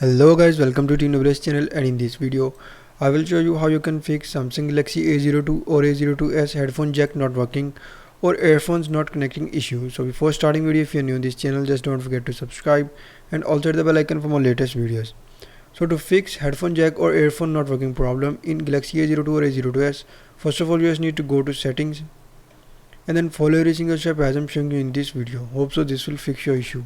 Hello guys, welcome to TNWS channel, and in this video I will show you how you can fix Samsung Galaxy A02 or A02s headphone jack not working or earphones not connecting issue. So before starting video, if you are new to this channel, just don't forget to subscribe and also hit the bell icon for more latest videos. So to fix headphone jack or earphone not working problem in Galaxy A02 or A02s, first of all you just need to go to settings and then follow every single step as I'm showing you in this video. Hope so this will fix your issue.